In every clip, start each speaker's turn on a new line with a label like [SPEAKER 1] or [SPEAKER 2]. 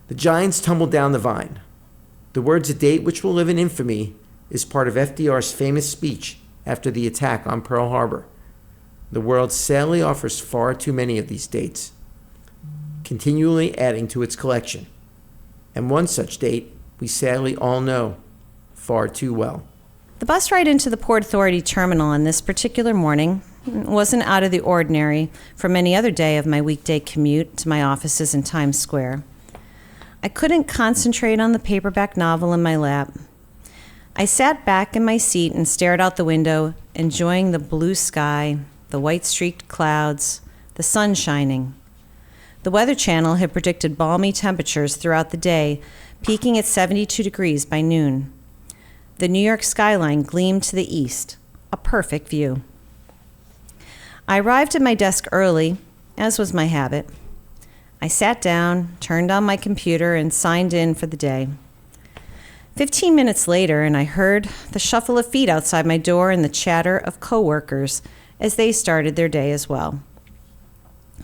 [SPEAKER 1] The giants tumbled down the vine. The words "a date which will live in infamy" is part of FDR's famous speech after the attack on Pearl Harbor. The world sadly offers far too many of these dates, continually adding to its collection. And one such date we sadly all know far too well.
[SPEAKER 2] The bus ride into the Port Authority terminal on this particular morning wasn't out of the ordinary from any other day of my weekday commute to my offices in Times Square. I couldn't concentrate on the paperback novel in my lap. I sat back in my seat and stared out the window, enjoying the blue sky, the white-streaked clouds, the sun shining. The Weather Channel had predicted balmy temperatures throughout the day, peaking at 72 degrees by noon. The New York skyline gleamed to the east, a perfect view. I arrived at my desk early, as was my habit. I sat down, turned on my computer, and signed in for the day. 15 minutes later, and I heard the shuffle of feet outside my door and the chatter of coworkers as they started their day as well.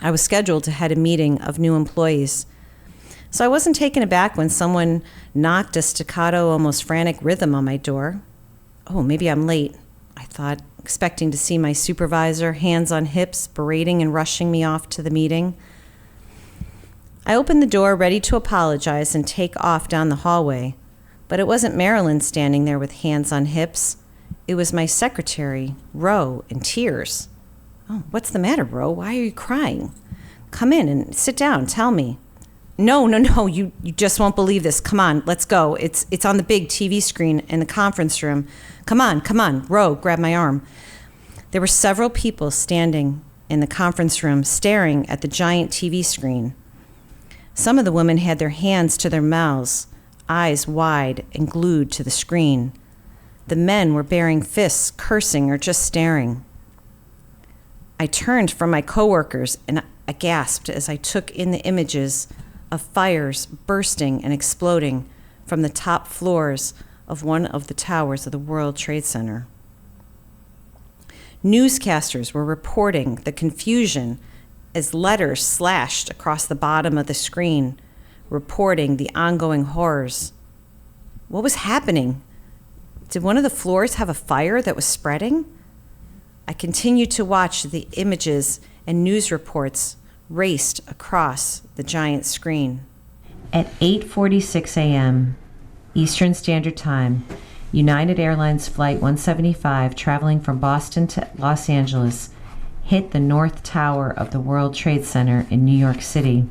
[SPEAKER 2] I was scheduled to head a meeting of new employees, so I wasn't taken aback when someone knocked a staccato, almost frantic rhythm on my door. Oh, maybe I'm late, I thought, expecting to see my supervisor, hands on hips, berating and rushing me off to the meeting. I opened the door, ready to apologize and take off down the hallway, but it wasn't Marilyn standing there with hands on hips. It was my secretary, Ro, in tears. Oh, what's the matter, Ro? Why are you crying? Come in and sit down. Tell me. No, you just won't believe this. Come on, let's go. It's on the big TV screen in the conference room. Come on. Ro grabbed my arm. There were several people standing in the conference room staring at the giant TV screen. Some of the women had their hands to their mouths, eyes wide and glued to the screen. The men were baring fists, cursing, or just staring. I turned from my coworkers and I gasped as I took in the images of fires bursting and exploding from the top floors of one of the towers of the World Trade Center. Newscasters were reporting the confusion as letters slashed across the bottom of the screen, reporting the ongoing horrors. What was happening? Did one of the floors have a fire that was spreading? I continued to watch the images and news reports raced across the giant screen. At 8:46 a.m. Eastern Standard Time, United Airlines Flight 175, traveling from Boston to Los Angeles, hit the North Tower of the World Trade Center in New York City.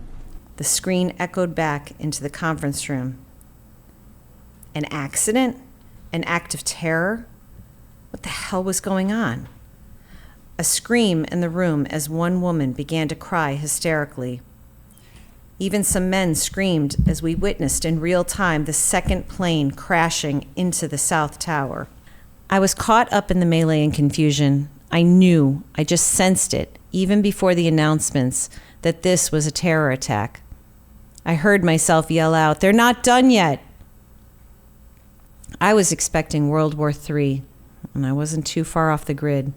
[SPEAKER 2] The screen echoed back into the conference room. An accident? An act of terror? What the hell was going on? A scream in the room as one woman began to cry hysterically. Even some men screamed as we witnessed in real time the second plane crashing into the South Tower. I was caught up in the melee and confusion. I just sensed it, even before the announcements, that this was a terror attack. I heard myself yell out, "They're not done yet!" I was expecting World War III, and I wasn't too far off the grid.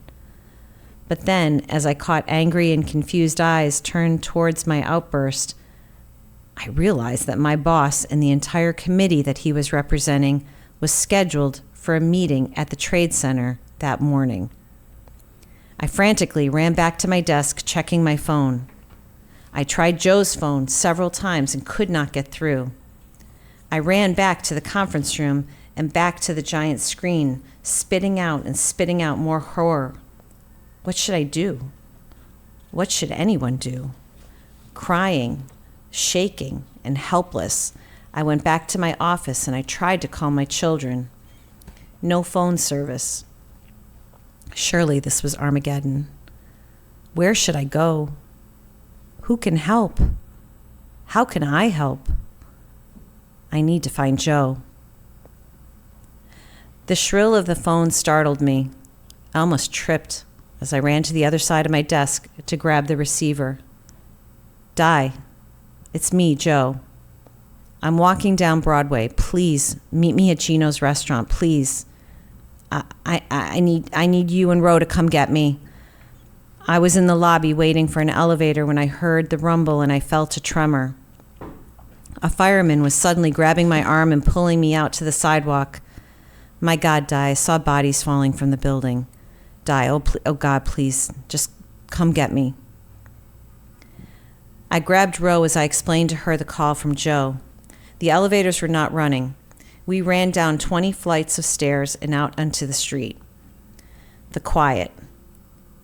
[SPEAKER 2] But then, as I caught angry and confused eyes turned towards my outburst, I realized that my boss and the entire committee that he was representing was scheduled for a meeting at the Trade Center that morning. I frantically ran back to my desk, checking my phone. I tried Joe's phone several times and could not get through. I ran back to the conference room and back to the giant screen, spitting out more horror. What should I do? What should anyone do? Crying, shaking, and helpless, I went back to my office and I tried to call my children. No phone service. Surely this was Armageddon. Where should I go? Who can help? How can I help? I need to find Joe. The shrill of the phone startled me. I almost tripped as I ran to the other side of my desk to grab the receiver. Di, it's me, Joe. I'm walking down Broadway. Please, meet me at Gino's restaurant, please. I need you and Ro to come get me. I was in the lobby waiting for an elevator when I heard the rumble and I felt a tremor. A fireman was suddenly grabbing my arm and pulling me out to the sidewalk. My God, Di, I saw bodies falling from the building. Di, oh God, please, just come get me. I grabbed Ro as I explained to her the call from Joe. The elevators were not running. We ran down 20 flights of stairs and out onto the street. The quiet,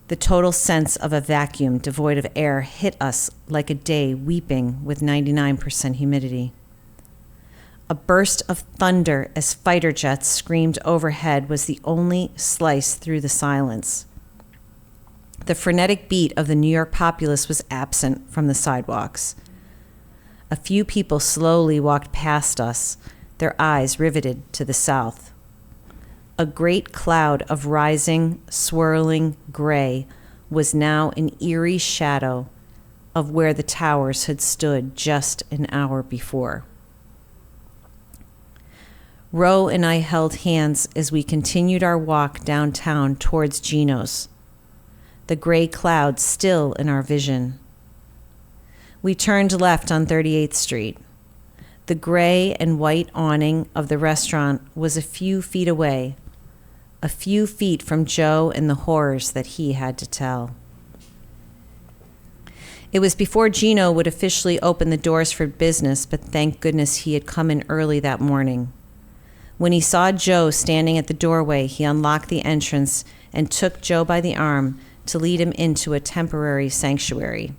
[SPEAKER 2] the total sense of a vacuum devoid of air hit us like a day weeping with 99% humidity. A burst of thunder as fighter jets screamed overhead was the only slice through the silence. The frenetic beat of the New York populace was absent from the sidewalks. A few people slowly walked past us, their eyes riveted to the south. A great cloud of rising, swirling gray was now an eerie shadow of where the towers had stood just an hour before. Ro and I held hands as we continued our walk downtown towards Gino's, the gray cloud still in our vision. We turned left on 38th Street. The gray and white awning of the restaurant was a few feet away, a few feet from Joe and the horrors that he had to tell. It was before Gino would officially open the doors for business, but thank goodness he had come in early that morning. When he saw Joe standing at the doorway, he unlocked the entrance and took Joe by the arm to lead him into a temporary sanctuary.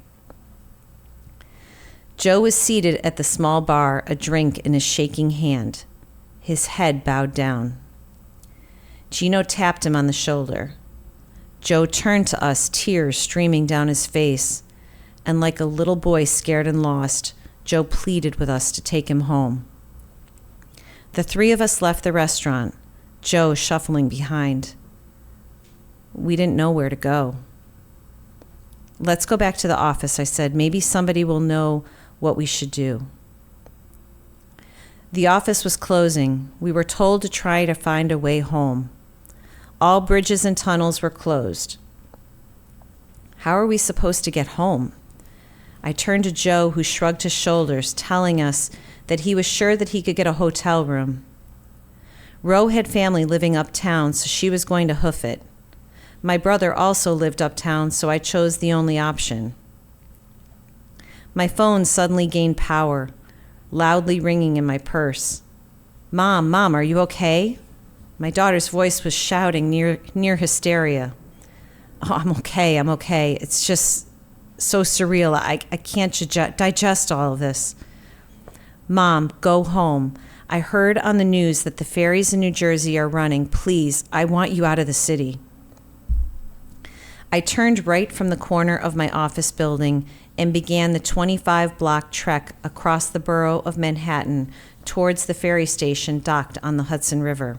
[SPEAKER 2] Joe was seated at the small bar, a drink in his shaking hand, his head bowed down. Gino tapped him on the shoulder. Joe turned to us, tears streaming down his face, and like a little boy scared and lost, Joe pleaded with us to take him home. The three of us left the restaurant, Joe shuffling behind. We didn't know where to go. Let's go back to the office, I said. Maybe somebody will know what we should do. The office was closing. We were told to try to find a way home. All bridges and tunnels were closed. How are we supposed to get home? I turned to Joe, who shrugged his shoulders, telling us that he was sure that he could get a hotel room. Ro had family living uptown, so she was going to hoof it. My brother also lived uptown, so I chose the only option. My phone suddenly gained power, loudly ringing in my purse. Mom, are you okay? My daughter's voice was shouting near hysteria. Oh, I'm okay. It's just so surreal. I can't digest all of this. Mom, go home. I heard on the news that the ferries in New Jersey are running. Please, I want you out of the city. I turned right from the corner of my office building and began the 25-block trek across the borough of Manhattan towards the ferry station docked on the Hudson River.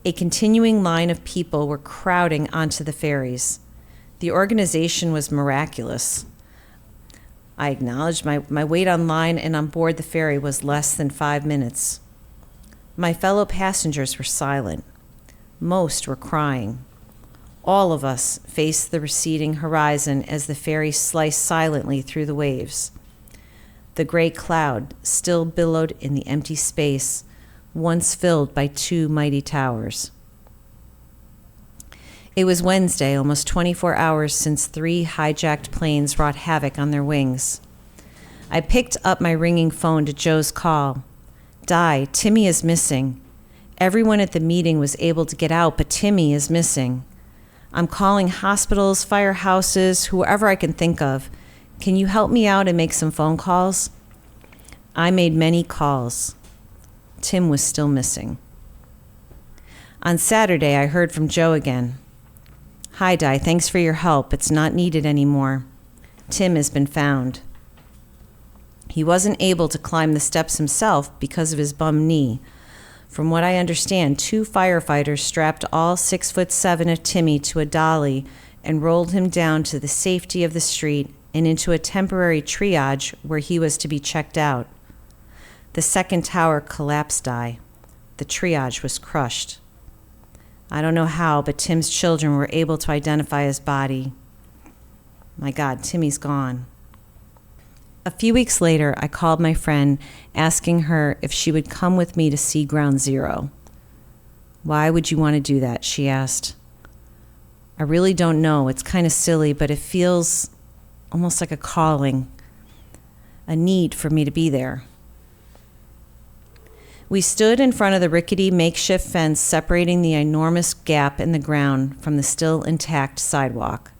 [SPEAKER 2] A continuing line of people were crowding onto the ferries. The organization was miraculous. I acknowledged my wait on line and on board the ferry was less than 5 minutes. My fellow passengers were silent. Most were crying. All of us faced the receding horizon as the ferry sliced silently through the waves. The gray cloud still billowed in the empty space, once filled by 2 mighty towers. It was Wednesday, almost 24 hours since 3 hijacked planes wrought havoc on their wings. I picked up my ringing phone to Joe's call. Di, Timmy is missing. Everyone at the meeting was able to get out, but Timmy is missing. I'm calling hospitals, firehouses, whoever I can think of. Can you help me out and make some phone calls? I made many calls. Tim was still missing. On Saturday, I heard from Joe again. Hi, Di, thanks for your help. It's not needed anymore. Tim has been found. He wasn't able to climb the steps himself because of his bum knee. From what I understand, 2 firefighters strapped all 6'7" of Timmy to a dolly and rolled him down to the safety of the street and into a temporary triage where he was to be checked out. The second tower collapsed, Di. The triage was crushed. I don't know how, but Tim's children were able to identify his body. My God, Timmy's gone. A few weeks later, I called my friend asking her if she would come with me to see Ground Zero. "Why would you want to do that?" she asked. "I really don't know. It's kind of silly, but it feels almost like a calling, a need for me to be there." We stood in front of the rickety makeshift fence separating the enormous gap in the ground from the still intact sidewalk.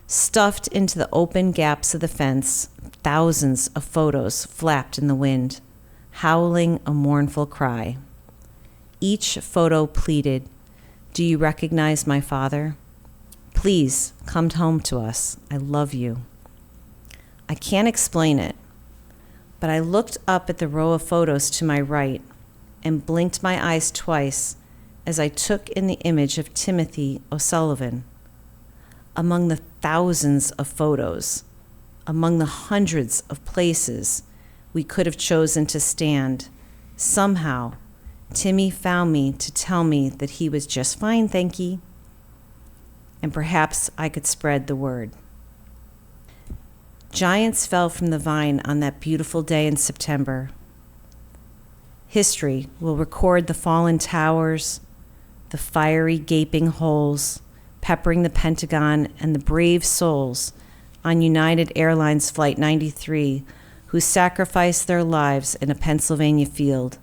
[SPEAKER 2] Stuffed into the open gaps of the fence, thousands of photos flapped in the wind, howling a mournful cry. Each photo pleaded, "Do you recognize my father? Please come home to us. I love you." I can't explain it, but I looked up at the row of photos to my right and blinked my eyes twice as I took in the image of Timothy O'Sullivan. Among the thousands of photos, among the hundreds of places we could have chosen to stand, somehow Timmy found me to tell me that he was just fine, thank ye, and perhaps I could spread the word. Giants fell from the vine on that beautiful day in September. History will record the fallen towers, the fiery gaping holes peppering the Pentagon, and the brave souls on United Airlines Flight 93 who sacrificed their lives in a Pennsylvania field.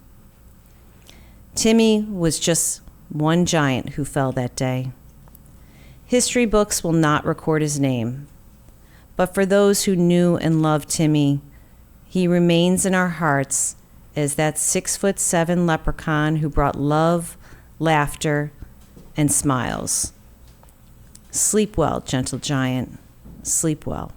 [SPEAKER 2] Timmy was just one giant who fell that day. History books will not record his name, but for those who knew and loved Timmy, he remains in our hearts as that 6'7" leprechaun who brought love, laughter, and smiles. Sleep well, gentle giant. Sleep well.